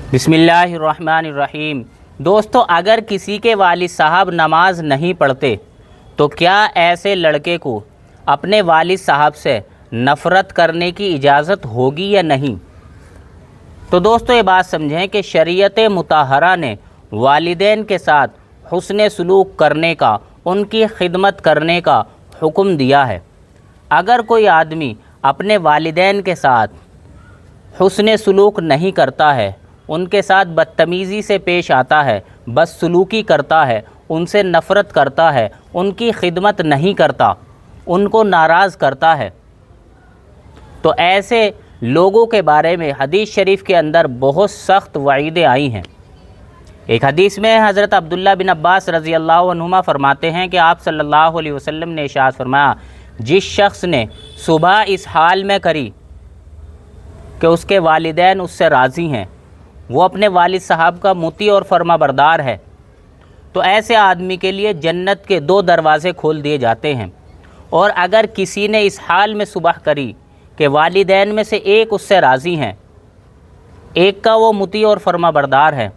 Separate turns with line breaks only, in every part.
बिस्मिल्लाहिर्रहमानिर्रहीम। दोस्तों, अगर किसी के वालिद साहब नमाज नहीं पढ़ते तो क्या ऐसे लड़के को अपने वालिद साहब से नफ़रत करने की इजाज़त होगी या नहीं? तो दोस्तों, ये बात समझें कि शरीयत मुताहरा ने वालिदैन के साथ हुस्न सलूक करने का, उनकी खिदमत करने का हुक्म दिया है। अगर कोई आदमी अपने वालिदैन के साथ हुस्न सलूक नहीं करता है, उनके साथ बदतमीज़ी से पेश आता है, बदसलूकी करता है, उनसे नफ़रत करता है, उनकी खिदमत नहीं करता, उनको नाराज़ करता है, तो ऐसे लोगों के बारे में हदीस शरीफ के अंदर बहुत सख्त वईदें आई हैं। एक हदीस में हज़रत अब्दुल्ला बिन अब्बास रज़ी अल्लाह अन्हुमा फरमाते हैं कि आप सल्लल्लाहु अलैहि वसल्लम ने इरशाद फरमाया, जिस शख्स ने सुबह इस हाल में करी कि उसके वालिदैन उससे राज़ी हैं, वो अपने वालिद साहब का मुती और फर्माबरदार है, तो ऐसे आदमी के लिए जन्नत के 2 दरवाज़े खोल दिए जाते हैं। और अगर किसी ने इस हाल में सुबह करी कि वालिदैन में से एक उससे राज़ी हैं, एक का वो मुती और फर्माबरदार है,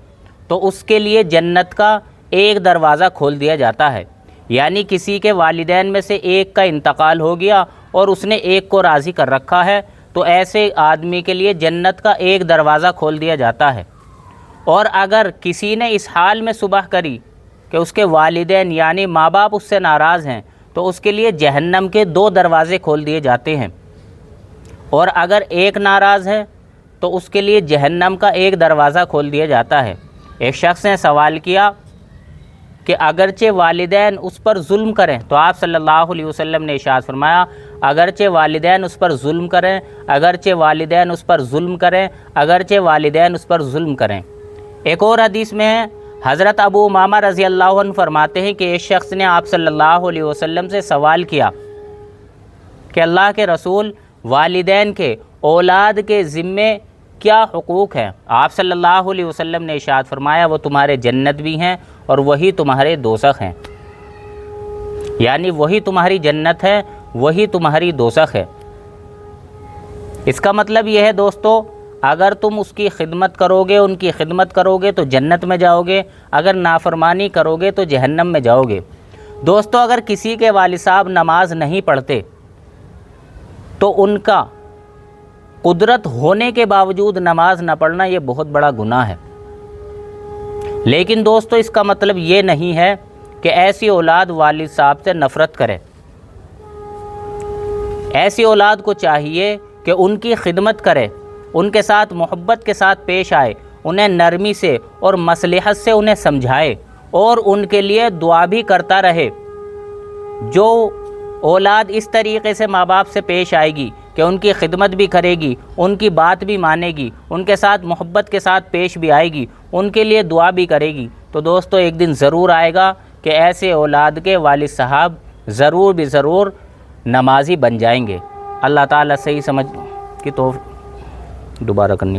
तो उसके लिए जन्नत का 1 दरवाज़ा खोल दिया जाता है। यानी किसी के वालिदैन में से एक का इंतकाल हो गया और उसने एक को राज़ी कर रखा है, तो ऐसे आदमी के लिए जन्नत का 1 दरवाज़ा खोल दिया जाता है। और अगर किसी ने इस हाल में सुबह करी कि उसके वालिदैन यानी माँ बाप उससे नाराज़ हैं, तो उसके लिए जहन्नम के 2 दरवाज़े खोल दिए जाते हैं। और अगर एक नाराज़ है तो उसके लिए जहन्नम का 1 दरवाज़ा खोल दिया जाता है। एक शख्स ने सवाल किया कि अगरचे वालिदैन उस पर जुल्म करें, तो आप सल्लल्लाहु अलैहि वसल्लम ने इरशाद फरमाया, अगरचे वालिदैन उस पर जुल्म करें, अगरचे वालिदैन उस पर जुल्म करें, अगरचे वालिदैन उस पर जुल्म करें। एक और हदीस में है, हज़रत अबू उमामा रज़ी अल्लाह अन्हु फरमाते हैं कि एक शख्स ने आप सल्लल्लाहु अलैहि वसल्लम से सवाल किया कि अल्लाह के रसूल, वालिदैन के औलाद के ज़िम्मे क्या हुकूक हैं? आप सल्लल्लाहु अलैहि वसल्लम ने इरशाद फरमाया, वो तुम्हारे जन्नत भी हैं और वही तुम्हारे दोज़ख हैं। यानी वही तुम्हारी जन्नत है, वही तुम्हारी दोज़ख है। इसका मतलब यह है दोस्तों, अगर तुम उसकी खिदमत करोगे, उनकी खिदमत करोगे तो जन्नत में जाओगे, अगर नाफरमानी करोगे तो जहन्नम में जाओगे। दोस्तों, अगर किसी के वालिद साहब नमाज नहीं पढ़ते तो उनका कुदरत होने के बावजूद नमाज न पढ़ना ये बहुत बड़ा गुनाह है। लेकिन दोस्तों, इसका मतलब ये नहीं है कि ऐसी औलाद वालिद साहब से नफ़रत करे। ऐसी औलाद को चाहिए कि उनकी खिदमत करे, उनके साथ मोहब्बत के साथ पेश आए, उन्हें नरमी से और मसलहत से उन्हें समझाए और उनके लिए दुआ भी करता रहे। जो औलाद इस तरीक़े से माँ बाप से पेश आएगी कि उनकी खिदमत भी करेगी, उनकी बात भी मानेगी, उनके साथ मोहब्बत के साथ पेश भी आएगी, उनके लिए दुआ भी करेगी, तो दोस्तों एक दिन ज़रूर आएगा कि ऐसे औलाद के वालिद साहब ज़रूर भी ज़रूर नमाजी बन जाएंगे। अल्लाह ताला सही समझ की तो दोबारा करनी पड़ेगी।